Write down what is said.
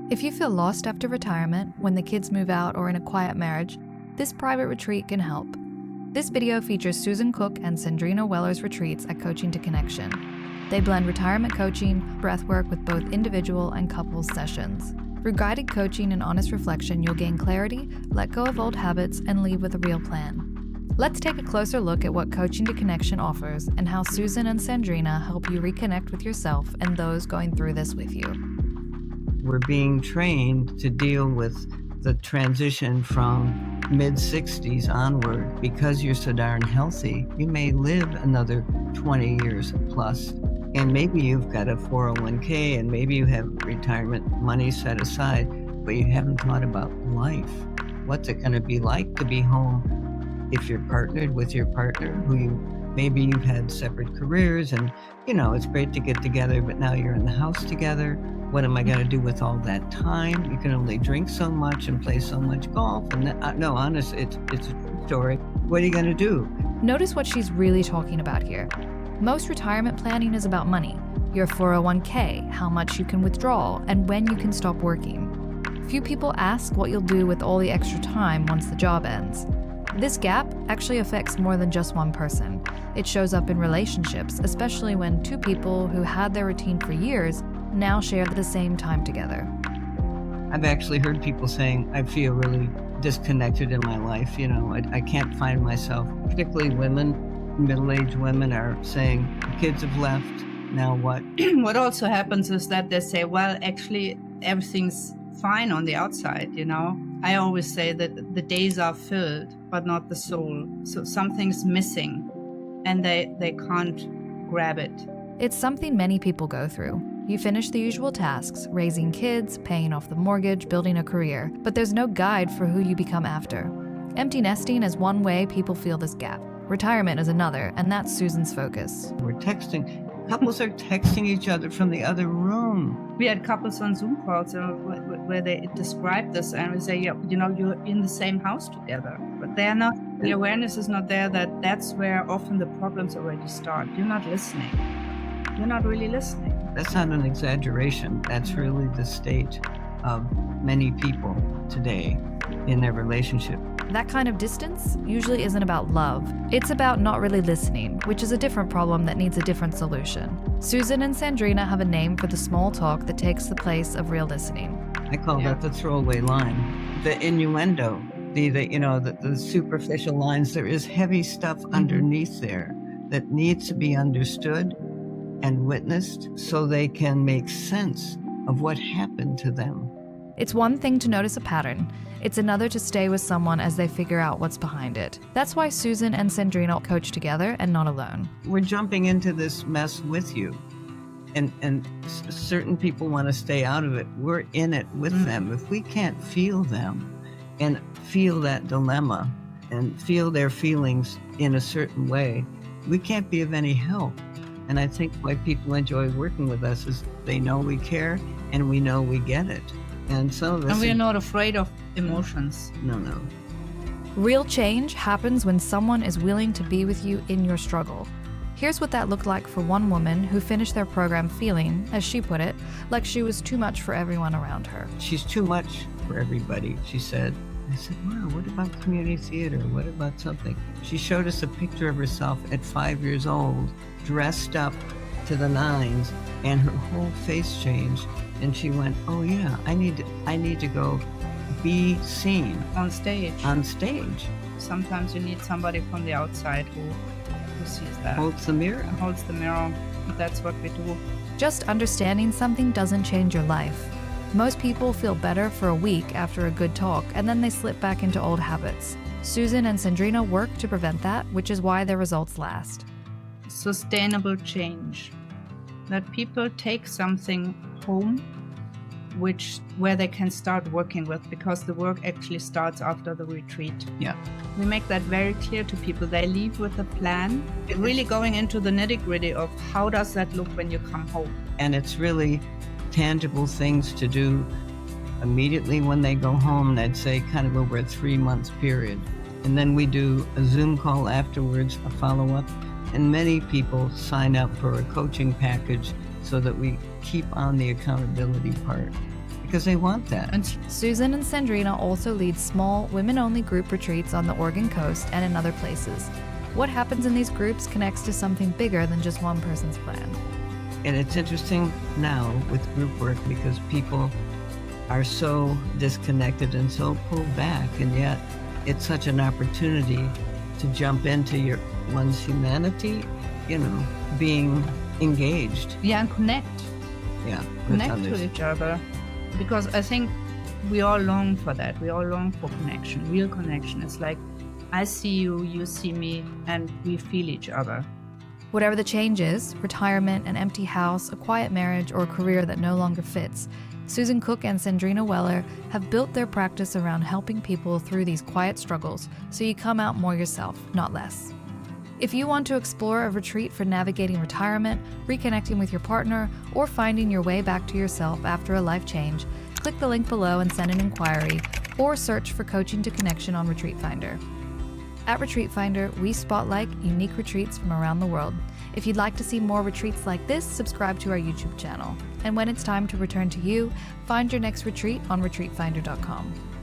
If you feel lost after retirement, when the kids move out, or in a quiet marriage, this private retreat can help. This video features Susan Cook and Sandrina Weller's retreats at Coaching to Connection. They blend retirement coaching, breathwork with both individual and couples sessions. Through guided coaching and honest reflection, you'll gain clarity, let go of old habits, and leave with a real plan. Let's take a closer look at what Coaching to Connection offers and how Susan and Sandrina help you reconnect with yourself and those going through this with you. We're being trained to deal with the transition from mid-60s onward. Because you're so darn healthy, you may live another 20 years plus. And maybe you've got a 401k and maybe you have retirement money set aside, but you haven't thought about life. What's it going to be like to be home if you're partnered with your partner maybe you've had separate careers and, it's great to get together, but now you're in the house together. What am I going to do with all that time? You can only drink so much and play so much golf. And no, honestly, it's a true story. What are you going to do? Notice what she's really talking about here. Most retirement planning is about money, your 401k, how much you can withdraw, and when you can stop working. Few people ask what you'll do with all the extra time once the job ends. This gap actually affects more than just one person. It shows up in relationships, especially when two people who had their routine for years now share the same time together. I've actually heard people saying, I feel really disconnected in my life. I can't find myself. Particularly women, middle-aged women are saying, the kids have left, now what? What also happens is that they say, well, actually, everything's fine on the outside, I always say that the days are filled, but not the soul. So something's missing, and they can't grab it. It's something many people go through. You finish the usual tasks, raising kids, paying off the mortgage, building a career, but there's no guide for who you become after. Empty nesting is one way people feel this gap. Retirement is another, and that's Susan's focus. We're texting. Couples are texting each other from the other room. We had couples on Zoom calls where they described this, and we say, you're in the same house together, but they're not. The awareness is not there. That's where often the problems already start. You're not listening. You're not really listening. That's not an exaggeration. That's really the state of many people today in their relationship. That kind of distance usually isn't about love. It's about not really listening, which is a different problem that needs a different solution. Susan and Sandrina have a name for the small talk that takes the place of real listening. I call that the throwaway line, the innuendo, the superficial lines. There is heavy stuff underneath there that needs to be understood and witnessed so they can make sense of what happened to them. It's one thing to notice a pattern. It's another to stay with someone as they figure out what's behind it. That's why Susan and Sandrina coach together and not alone. We're jumping into this mess with you. And certain people want to stay out of it. We're in it with them. If we can't feel them and feel that dilemma and feel their feelings in a certain way, we can't be of any help. And I think why people enjoy working with us is they know we care and we know we get it. And some of us... And we're not afraid of emotions. No. Real change happens when someone is willing to be with you in your struggle. Here's what that looked like for one woman who finished their program feeling, as she put it, like she was too much for everyone around her. She's too much for everybody, she said. I said, wow, what about community theater? What about something? She showed us a picture of herself at 5 years old, dressed up to the nines, and her whole face changed. And she went, oh yeah, I need to go be seen. On stage. On stage. Sometimes you need somebody from the outside who sees that. Holds the mirror. Holds the mirror. That's what we do. Just understanding something doesn't change your life. Most people feel better for a week after a good talk, and then they slip back into old habits. Susan and Sandrina work to prevent that, which is why their results last. Sustainable change. That people take something home where they can start working with, because the work actually starts after the retreat. Yeah. We make that very clear to people. They leave with a plan, really going into the nitty-gritty of how does that look when you come home. And it's really tangible things to do immediately when they go home, and I'd say kind of over a 3-month period. And then we do a Zoom call afterwards, a follow-up, and many people sign up for a coaching package so that we keep on the accountability part. because they want that. And Susan and Sandrina also lead small, women-only group retreats on the Oregon coast and in other places. What happens in these groups connects to something bigger than just one person's plan. And it's interesting now with group work because people are so disconnected and so pulled back, and yet it's such an opportunity to jump into one's humanity, being engaged. yeah, and connect with to others. each other, because I think we all long for that. We all long for connection, real connection. It's like I see you, you see me, and we feel each other. Whatever the change is, retirement, an empty house, a quiet marriage, or a career that no longer fits, Susan Cook and Sandrina Weller have built their practice around helping people through these quiet struggles so you come out more yourself, not less. If you want to explore a retreat for navigating retirement, reconnecting with your partner, or finding your way back to yourself after a life change, click the link below and send an inquiry, or search for Coaching to Connection on Retreat Finder. At Retreat Finder, we spotlight unique retreats from around the world. If you'd like to see more retreats like this, subscribe to our YouTube channel. And when it's time to return to you, find your next retreat on retreatfinder.com.